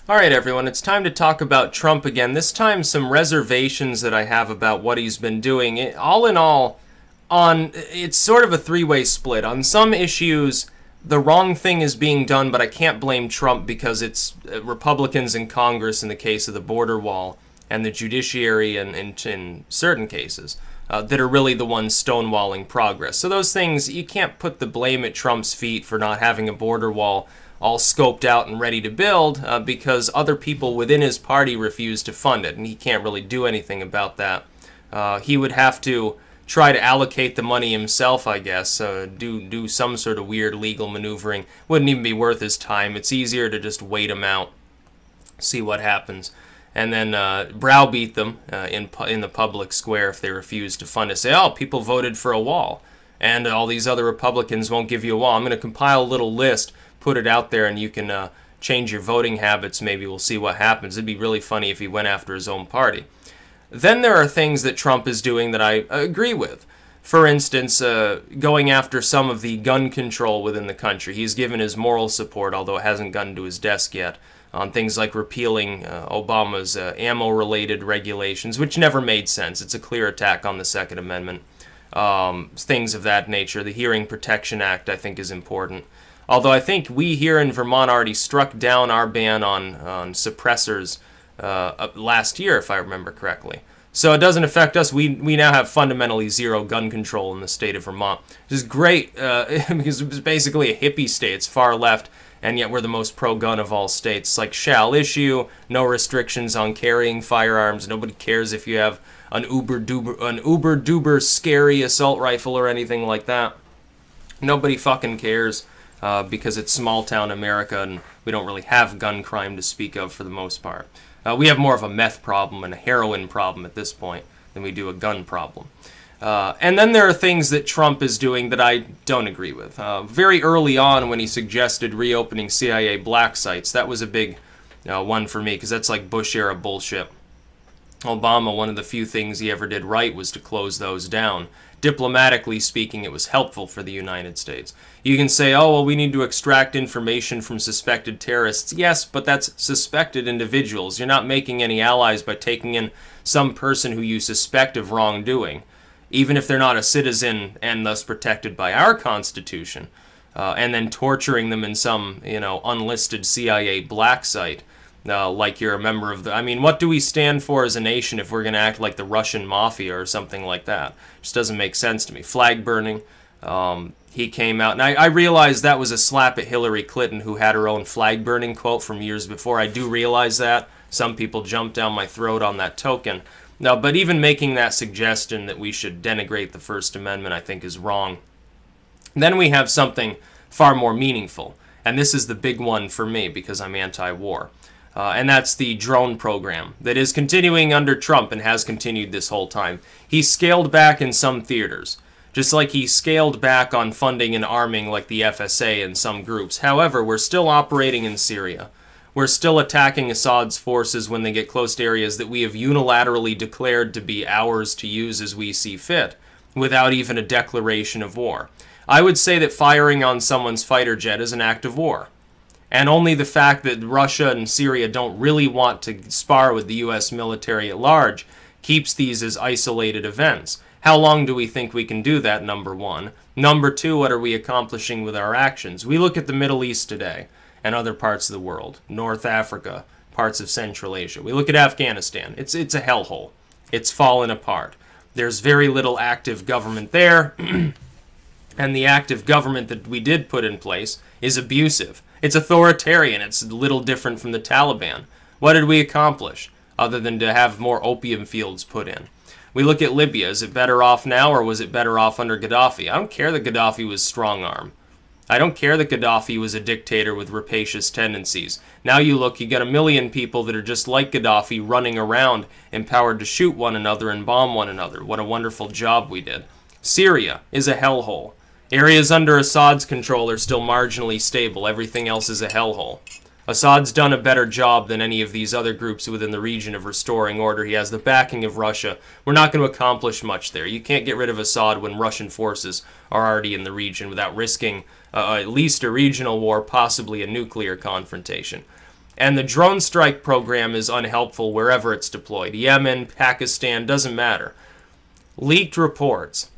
Alright everyone, it's time to talk about Trump again. This time some reservations that I have about what he's been doing. All in all, it's sort of a three-way split. On some issues, the wrong thing is being done, but I can't blame Trump because it's Republicans in Congress in the case of the border wall and the judiciary in certain cases that are really the ones stonewalling progress. So those things, you can't put the blame at Trump's feet for not having a border wall all scoped out and ready to build because other people within his party refuse to fund it, and he can't really do anything about that. He would have to try to allocate the money himself, I guess, do some sort of weird legal maneuvering. Wouldn't even be worth his time. It's easier to just wait him out, see what happens, and then browbeat them in the public square if they refuse to fund it. Say, oh, people voted for a wall, and all these other Republicans won't give you a wall. I'm going to compile a little list, put it out there, and you can change your voting habits. Maybe we'll see what happens. It'd be really funny if he went after his own party. Then there are things that Trump is doing that I agree with. For instance, going after some of the gun control within the country. He's given his moral support, although it hasn't gotten to his desk yet, on things like repealing Obama's ammo-related regulations, which never made sense. It's a clear attack on the Second Amendment. Things of that nature. The Hearing Protection Act, I think, is important. Although I think we here in Vermont already struck down our ban on suppressors last year, if I remember correctly. So it doesn't affect us. We now have fundamentally zero gun control in the state of Vermont, which is great because it's basically a hippie state. It's far left, and yet we're the most pro-gun of all states. It's like shall issue, no restrictions on carrying firearms. Nobody cares if you have an uber-duber scary assault rifle or anything like that. Nobody fucking cares. Because it's small-town America and we don't really have gun crime to speak of for the most part. We have more of a meth problem and a heroin problem at this point than we do a gun problem. And then there are things that Trump is doing that I don't agree with. Very early on when he suggested reopening CIA black sites, that was a big one for me because that's like Bush-era bullshit. Obama, one of the few things he ever did right was to close those down. Diplomatically speaking, it was helpful for the United States. You can say, oh, well, we need to extract information from suspected terrorists. Yes, but that's suspected individuals. You're not making any allies by taking in some person who you suspect of wrongdoing, even if they're not a citizen and thus protected by our Constitution, and then torturing them in some, unlisted CIA black site. Like you're a member of the... I mean, what do we stand for as a nation if we're going to act like the Russian mafia or something like that? It just doesn't make sense to me. Flag burning. He came out, and I realized that was a slap at Hillary Clinton, who had her own flag burning quote from years before. I do realize that. Some people jumped down my throat on that token. No, but even making that suggestion that we should denigrate the First Amendment, I think, is wrong. Then we have something far more meaningful, and this is the big one for me because I'm anti-war. And that's the drone program that is continuing under Trump and has continued this whole time. He scaled back in some theaters, just like he scaled back on funding and arming like the FSA and some groups. However, we're still operating in Syria. We're still attacking Assad's forces when they get close to areas that we have unilaterally declared to be ours to use as we see fit, without even a declaration of war. I would say that firing on someone's fighter jet is an act of war. And only the fact that Russia and Syria don't really want to spar with the U.S. military at large keeps these as isolated events. How long do we think we can do that, number one? Number two, what are we accomplishing with our actions? We look at the Middle East today and other parts of the world, North Africa, parts of Central Asia. We look at Afghanistan. It's a hellhole. It's fallen apart. There's very little active government there, and the active government that we did put in place is abusive. It's authoritarian. It's a little different from the Taliban. What did we accomplish other than to have more opium fields put in? We look at Libya. Is it better off now or was it better off under Gaddafi? I don't care that Gaddafi was strong-arm. I don't care that Gaddafi was a dictator with rapacious tendencies. Now you look, you got 1 million people that are just like Gaddafi running around, empowered to shoot one another and bomb one another. What a wonderful job we did. Syria is a hellhole. Areas under Assad's control are still marginally stable. Everything else is a hellhole. Assad's done a better job than any of these other groups within the region of restoring order. He has the backing of Russia. We're not going to accomplish much there. You can't get rid of Assad when Russian forces are already in the region without risking at least a regional war, possibly a nuclear confrontation. And the drone strike program is unhelpful wherever it's deployed. Yemen, Pakistan, doesn't matter. Leaked reports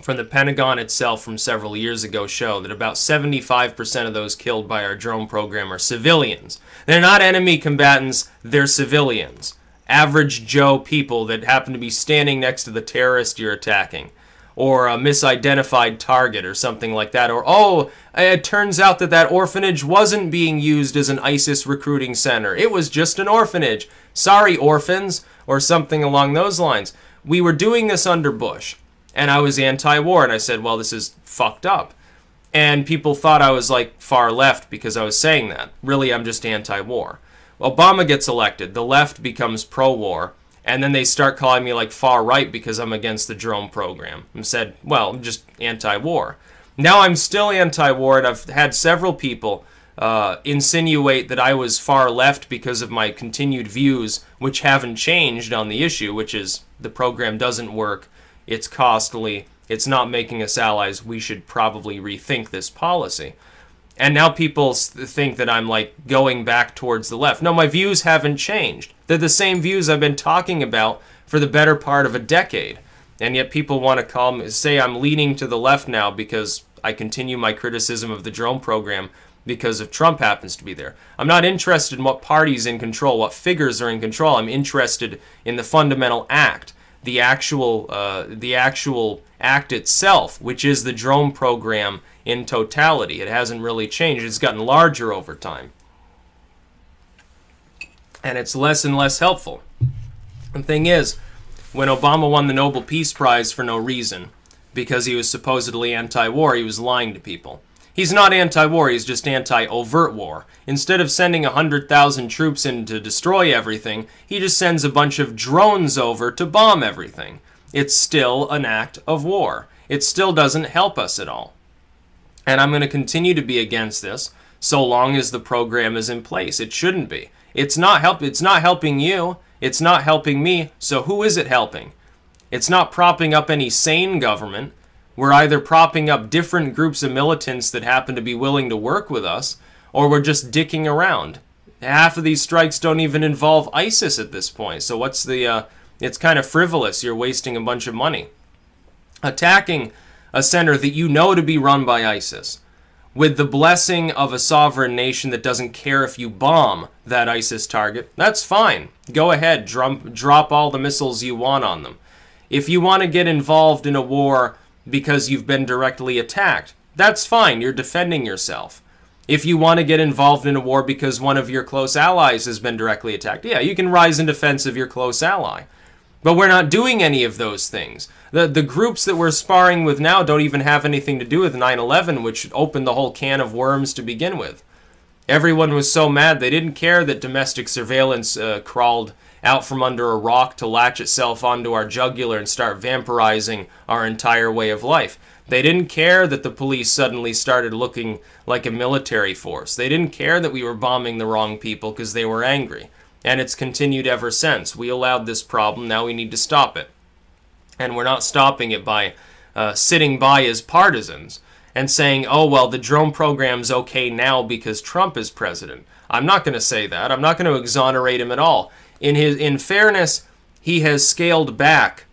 from the Pentagon itself from several years ago show that about 75% of those killed by our drone program are civilians. They're not enemy combatants, they're civilians. Average Joe people that happen to be standing next to the terrorist you're attacking. Or a misidentified target or something like that. Or, oh, it turns out that that orphanage wasn't being used as an ISIS recruiting center. It was just an orphanage. Sorry, orphans. Or something along those lines. We were doing this under Bush. And I was anti-war, and I said, well, this is fucked up. And people thought I was, like, far left because I was saying that. Really, I'm just anti-war. Obama gets elected. The left becomes pro-war. And then they start calling me, like, far right because I'm against the drone program. And said, well, I'm just anti-war. Now I'm still anti-war, and I've had several people insinuate that I was far left because of my continued views, which haven't changed on the issue, which is the program doesn't work. It's costly. It's not making us allies. We should probably rethink this policy. And now people think that I'm, like, going back towards the left. No, my views haven't changed. They're the same views I've been talking about for the better part of a decade. And yet people want to say I'm leaning to the left now because I continue my criticism of the drone program because of Trump happens to be there. I'm not interested in what party's in control, what figures are in control. I'm interested in the fundamental act. The actual act itself, which is the drone program in totality. It hasn't really changed. It's gotten larger over time. And it's less and less helpful. The thing is, when Obama won the Nobel Peace Prize for no reason, because he was supposedly anti-war, he was lying to people. He's not anti-war, he's just anti-overt war. Instead of sending 100,000 troops in to destroy everything, he just sends a bunch of drones over to bomb everything. It's still an act of war. It still doesn't help us at all. And I'm going to continue to be against this so long as the program is in place. It shouldn't be. It's not helping you. It's not helping me. So who is it helping? It's not propping up any sane government. We're either propping up different groups of militants that happen to be willing to work with us, or we're just dicking around. Half of these strikes don't even involve ISIS at this point. So what's the... it's kind of frivolous. You're wasting a bunch of money. Attacking a center that you know to be run by ISIS, with the blessing of a sovereign nation that doesn't care if you bomb that ISIS target, that's fine. Go ahead, drop all the missiles you want on them. If you want to get involved in a war because you've been directly attacked, that's fine, you're defending yourself. If you want to get involved in a war because one of your close allies has been directly attacked, yeah, you can rise in defense of your close ally. But we're not doing any of those things. The groups that we're sparring with now don't even have anything to do with 9/11, which opened the whole can of worms to begin with. Everyone was so mad they didn't care that domestic surveillance crawled out from under a rock to latch itself onto our jugular and start vampirizing our entire way of life. They didn't care that the police suddenly started looking like a military force. They didn't care that we were bombing the wrong people because they were angry. And it's continued ever since. We allowed this problem, now we need to stop it. And we're not stopping it by sitting by as partisans and saying, oh, well, the drone program's okay now because Trump is president. I'm not going to say that. I'm not going to exonerate him at all. In fairness, he has scaled back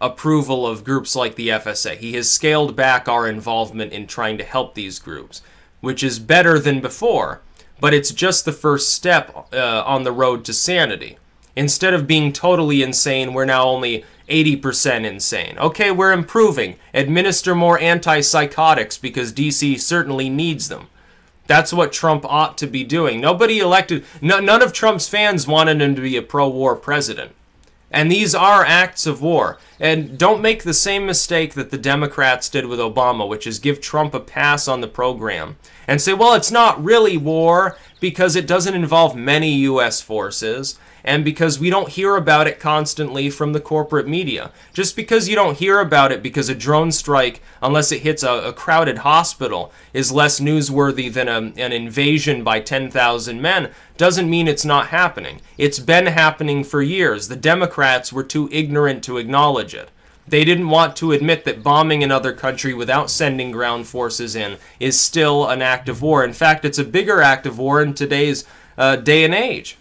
approval of groups like the FSA. He has scaled back our involvement in trying to help these groups, which is better than before, but it's just the first step on the road to sanity. Instead of being totally insane, we're now only 80% insane. Okay, we're improving. Administer more antipsychotics because DC certainly needs them. That's what Trump ought to be doing. Nobody elected, none of Trump's fans wanted him to be a pro-war president. And these are acts of war. And don't make the same mistake that the Democrats did with Obama, which is give Trump a pass on the program and say, well, it's not really war because it doesn't involve many U.S. forces and because we don't hear about it constantly from the corporate media. Just because you don't hear about it because a drone strike, unless it hits a crowded hospital, is less newsworthy than an invasion by 10,000 men, doesn't mean it's not happening. It's been happening for years. The Democrats were too ignorant to acknowledge it. They didn't want to admit that bombing another country without sending ground forces in is still an act of war. In fact, it's a bigger act of war in today's day and age.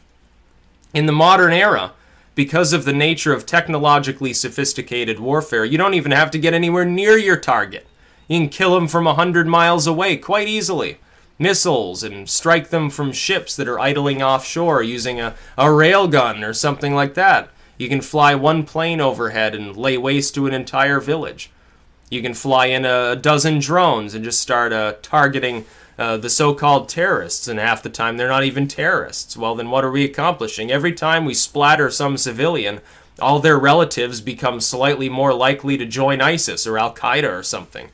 In the modern era, because of the nature of technologically sophisticated warfare, you don't even have to get anywhere near your target. You can kill them from 100 miles away quite easily. Missiles, and strike them from ships that are idling offshore using a railgun or something like that. You can fly one plane overhead and lay waste to an entire village. You can fly in a dozen drones and just start targeting the so-called terrorists, and half the time they're not even terrorists. Well, then what are we accomplishing? Every time we splatter some civilian, all their relatives become slightly more likely to join ISIS or Al-Qaeda or something.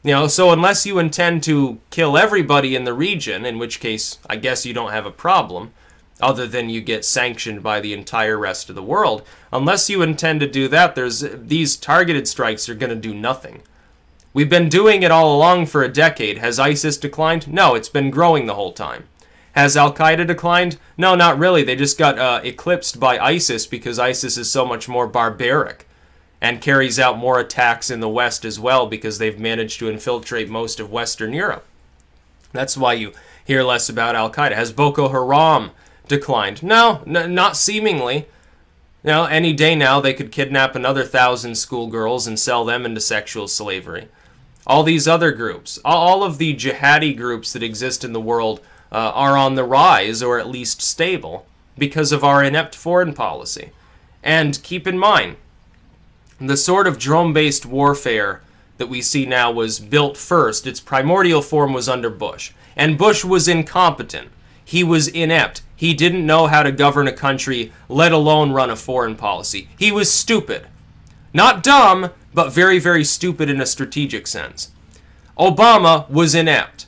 You know, so unless you intend to kill everybody in the region, in which case I guess you don't have a problem, other than you get sanctioned by the entire rest of the world, unless you intend to do that, these targeted strikes are going to do nothing. We've been doing it all along for a decade. Has ISIS declined? No, it's been growing the whole time. Has Al-Qaeda declined? No, not really. They just got eclipsed by ISIS because ISIS is so much more barbaric and carries out more attacks in the West as well because they've managed to infiltrate most of Western Europe. That's why you hear less about Al-Qaeda. Has Boko Haram declined? No, not seemingly. You know, any day now they could kidnap another 1,000 schoolgirls and sell them into sexual slavery. All these other groups, all of the jihadi groups that exist in the world are on the rise, or at least stable, because of our inept foreign policy. And keep in mind, the sort of drone-based warfare that we see now was built first. Its primordial form was under Bush. And Bush was incompetent. He was inept. He didn't know how to govern a country, let alone run a foreign policy. He was stupid. Not dumb, but very, very stupid in a strategic sense. Obama was inept.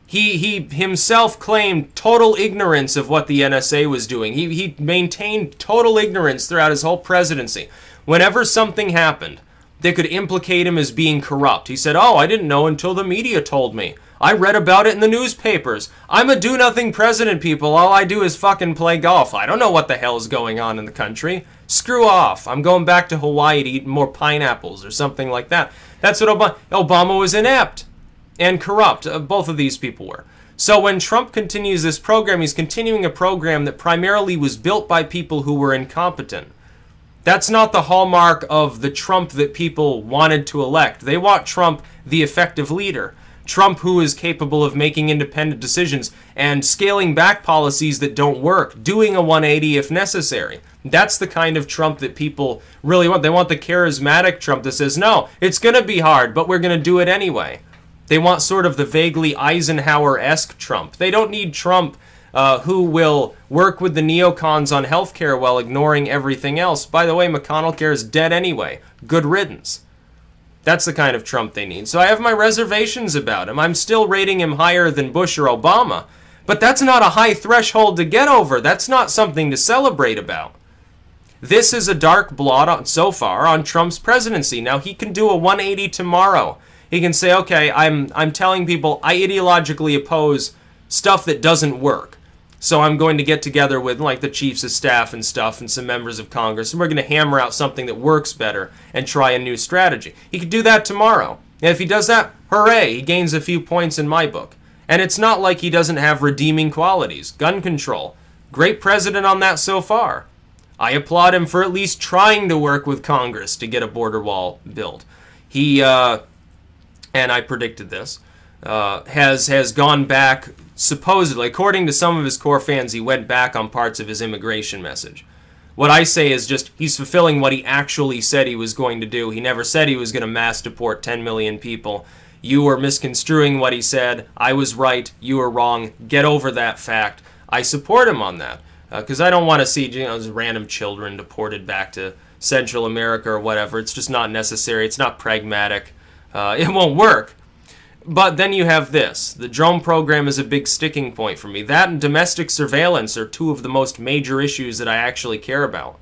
He himself claimed total ignorance of what the NSA was doing. He maintained total ignorance throughout his whole presidency. Whenever something happened, they could implicate him as being corrupt. He said, "Oh, I didn't know until the media told me. I read about it in the newspapers. I'm a do-nothing president, people. All I do is fucking play golf. I don't know what the hell is going on in the country. Screw off. I'm going back to Hawaii to eat more pineapples," or something like that. That's what Obama was inept and corrupt. Both of these people were. So when Trump continues this program, he's continuing a program that primarily was built by people who were incompetent. That's not the hallmark of the Trump that people wanted to elect. They want Trump, the effective leader. Trump who is capable of making independent decisions and scaling back policies that don't work, doing a 180 if necessary. That's the kind of Trump that people really want. They want the charismatic Trump that says, no, it's going to be hard, but we're going to do it anyway. They want sort of the vaguely Eisenhower-esque Trump. They don't need Trump who will work with the neocons on healthcare while ignoring everything else. By the way, McConnell is dead anyway. Good riddance. That's the kind of Trump they need. So I have my reservations about him. I'm still rating him higher than Bush or Obama. But that's not a high threshold to get over. That's not something to celebrate about. This is a dark blot so far on Trump's presidency. Now, he can do a 180 tomorrow. He can say, okay, I'm telling people I ideologically oppose stuff that doesn't work. So I'm going to get together with like the chiefs of staff and stuff and some members of Congress, and we're going to hammer out something that works better and try a new strategy. He could do that tomorrow. And if he does that, hooray, he gains a few points in my book. And it's not like he doesn't have redeeming qualities. Gun control. Great president on that so far. I applaud him for at least trying to work with Congress to get a border wall built. He, and I predicted this, has gone back. Supposedly, according to some of his core fans, he went back on parts of his immigration message. What I say is just he's fulfilling what he actually said he was going to do. He never said he was going to mass deport 10 million people. You were misconstruing what he said. I was right. You were wrong. Get over that fact. I support him on that because I don't want to see random children deported back to Central America or whatever. It's just not necessary. It's not pragmatic. It won't work. But then you have this. The drone program is a big sticking point for me. That and domestic surveillance are two of the most major issues that I actually care about.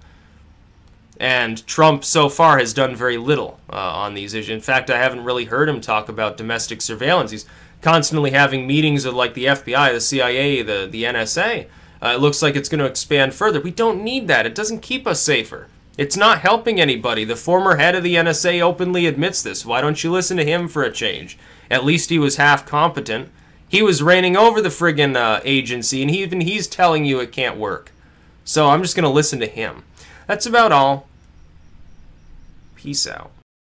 And Trump so far has done very little on these issues. In fact, I haven't really heard him talk about domestic surveillance. He's constantly having meetings with like the FBI, the CIA, the NSA. It looks like it's going to expand further. We don't need that. It doesn't keep us safer. It's not helping anybody. The former head of the NSA openly admits this. Why don't you listen to him for a change? At least he was half competent. He was reigning over the friggin' agency, and even he's telling you it can't work. So I'm just going to listen to him. That's about all. Peace out.